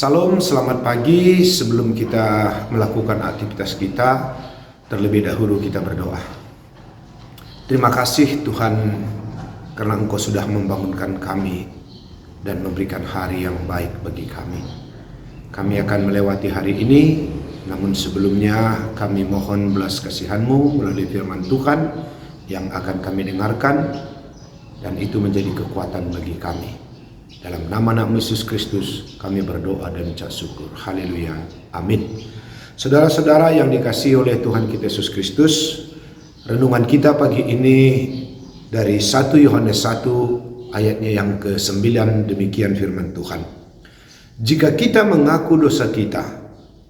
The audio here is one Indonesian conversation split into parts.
Salam, selamat pagi. Sebelum kita melakukan aktivitas kita, terlebih dahulu kita berdoa. Terima kasih Tuhan karena Engkau sudah membangunkan kami dan memberikan hari yang baik bagi kami. Kami akan melewati hari ini, namun sebelumnya kami mohon belas kasihan-Mu melalui firman Tuhan yang akan kami dengarkan, dan itu menjadi kekuatan bagi kami. Dalam nama Yesus Kristus kami berdoa dan ucap syukur. Haleluya. Amin. Saudara-saudara yang dikasihi oleh Tuhan kita Yesus Kristus, renungan kita pagi ini dari 1 Yohanes 1 ayatnya yang ke-9, demikian firman Tuhan. Jika kita mengaku dosa kita,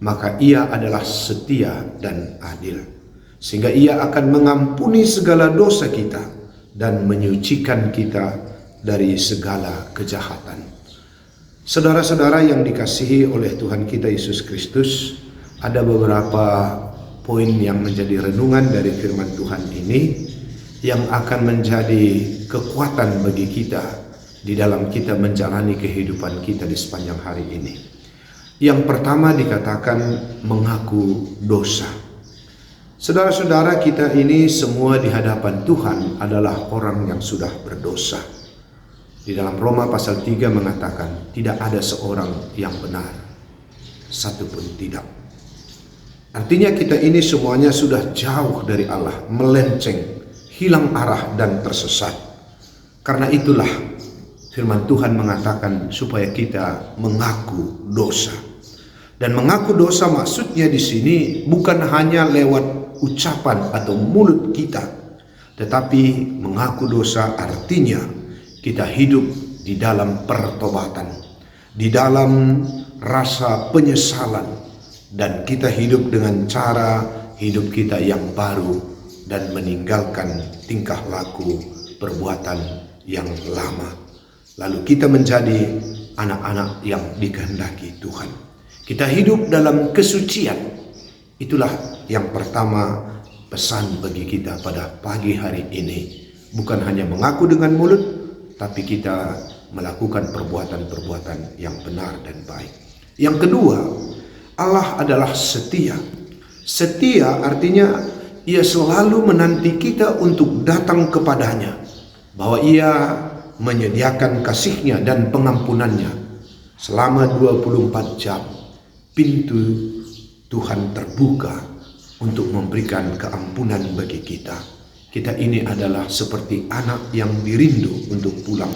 maka Ia adalah setia dan adil, sehingga Ia akan mengampuni segala dosa kita dan menyucikan kita dari segala kejahatan. Saudara-saudara yang dikasihi oleh Tuhan kita Yesus Kristus, ada beberapa poin yang menjadi renungan dari firman Tuhan ini yang akan menjadi kekuatan bagi kita di dalam kita menjalani kehidupan kita di sepanjang hari ini. Yang pertama dikatakan mengaku dosa. Saudara-saudara, kita ini semua di hadapan Tuhan adalah orang yang sudah berdosa. Di dalam Roma pasal 3 mengatakan tidak ada seorang yang benar, satu pun tidak. Artinya kita ini semuanya sudah jauh dari Allah, melenceng, hilang arah dan tersesat. Karena itulah firman Tuhan mengatakan supaya kita mengaku dosa. Dan mengaku dosa maksudnya di sini bukan hanya lewat ucapan atau mulut kita, tetapi mengaku dosa artinya kita hidup di dalam pertobatan, di dalam rasa penyesalan, dan kita hidup dengan cara hidup kita yang baru dan meninggalkan tingkah laku perbuatan yang lama. Lalu kita menjadi anak-anak yang dikehendaki Tuhan. Kita hidup dalam kesucian. Itulah yang pertama pesan bagi kita pada pagi hari ini. Bukan hanya mengaku dengan mulut, tapi kita melakukan perbuatan-perbuatan yang benar dan baik. Yang kedua, Allah adalah setia. Setia artinya Ia selalu menanti kita untuk datang kepadanya, bahwa Ia menyediakan kasih-Nya dan pengampunannya selama 24 jam. Pintu Tuhan terbuka untuk memberikan keampunan bagi kita. Kita ini adalah seperti anak yang dirindu untuk pulang.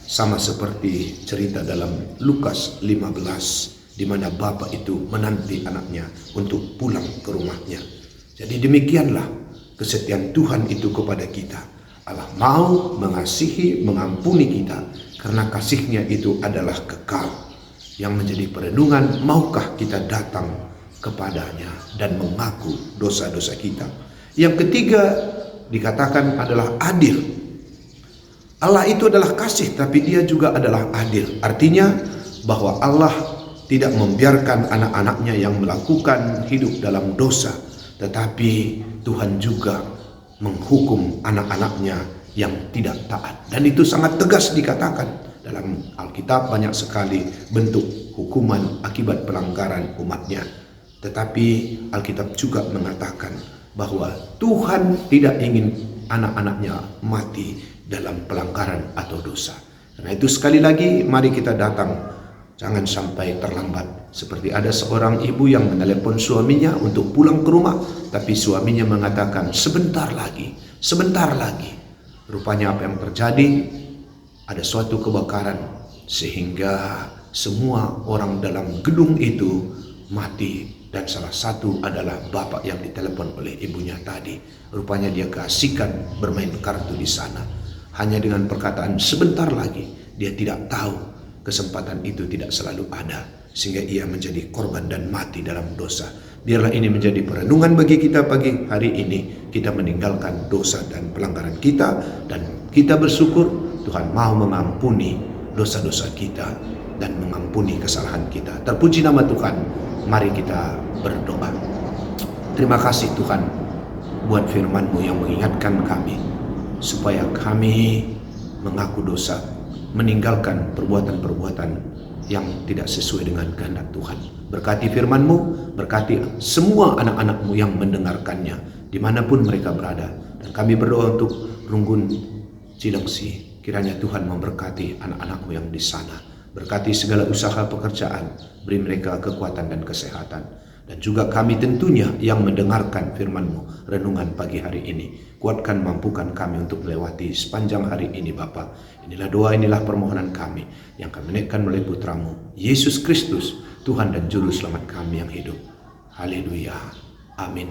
Sama seperti cerita dalam Lukas 15, di mana bapa itu menanti anaknya untuk pulang ke rumahnya. Jadi demikianlah kesetiaan Tuhan itu kepada kita. Allah mau mengasihi, mengampuni kita, karena kasih-Nya itu adalah kekal. Yang menjadi perenungan, maukah kita datang kepadanya dan mengaku dosa-dosa kita. Yang ketiga dikatakan adalah adil. Allah itu adalah kasih, tapi Dia juga adalah adil. Artinya bahwa Allah tidak membiarkan anak-anaknya yang melakukan hidup dalam dosa, tetapi Tuhan juga menghukum anak-anaknya yang tidak taat. Dan itu sangat tegas dikatakan. Dalam Alkitab banyak sekali bentuk hukuman akibat pelanggaran umatnya. Tetapi Alkitab juga mengatakan bahwa Tuhan tidak ingin anak-anaknya mati dalam pelanggaran atau dosa. Karena itu sekali lagi mari kita datang, jangan sampai terlambat. Seperti ada seorang ibu yang menelepon suaminya untuk pulang ke rumah, tapi suaminya mengatakan sebentar lagi, sebentar lagi. Rupanya apa yang terjadi? Ada suatu kebakaran sehingga semua orang dalam gedung itu mati. Dan salah satu adalah bapak yang ditelepon oleh ibunya tadi. Rupanya dia keasikan bermain kartu di sana. Hanya dengan perkataan sebentar lagi, dia tidak tahu kesempatan itu tidak selalu ada, sehingga ia menjadi korban dan mati dalam dosa. Biarlah ini menjadi perenungan bagi kita pagi hari ini. Kita meninggalkan dosa dan pelanggaran kita, dan kita bersyukur Tuhan mau mengampuni dosa-dosa kita dan mengampuni kesalahan kita. Terpuji nama Tuhan. Mari kita berdoa. Terima kasih Tuhan buat firman-Mu yang mengingatkan kami supaya kami mengaku dosa, meninggalkan perbuatan-perbuatan yang tidak sesuai dengan kehendak Tuhan. Berkati firman-Mu, berkati semua anak-anak-Mu yang mendengarkannya, dimanapun mereka berada. Dan kami berdoa untuk Runggun Cilengsi. Kiranya Tuhan memberkati anak-anak-Mu yang di sana. Berkati segala usaha pekerjaan, beri mereka kekuatan dan kesehatan. Dan juga kami tentunya yang mendengarkan firman-Mu renungan pagi hari ini. Kuatkan, mampukan kami untuk melewati sepanjang hari ini Bapa. Inilah doa, inilah permohonan kami yang kami naikkan melalui Putra-Mu, Yesus Kristus, Tuhan dan Juru Selamat kami yang hidup. Haleluya. Amin.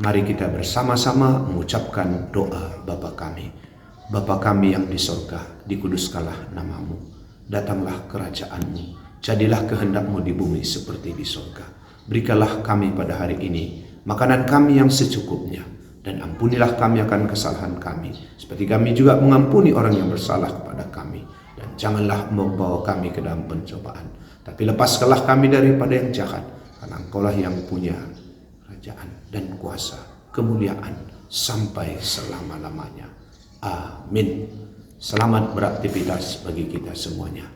Mari kita bersama-sama mengucapkan doa Bapa kami. Bapa kami yang di sorga, dikuduskanlah nama-Mu. Datanglah kerajaan-Mu. Jadilah kehendak-Mu di bumi seperti di sorga. Berikanlah kami pada hari ini makanan kami yang secukupnya, dan ampunilah kami akan kesalahan kami, seperti kami juga mengampuni orang yang bersalah kepada kami. Dan janganlah membawa kami ke dalam pencobaan, tapi lepaskanlah kami daripada yang jahat, karena Engkaulah yang punya kerajaan dan kuasa, kemuliaan sampai selama-lamanya. Amin. Selamat beraktivitas bagi kita semuanya.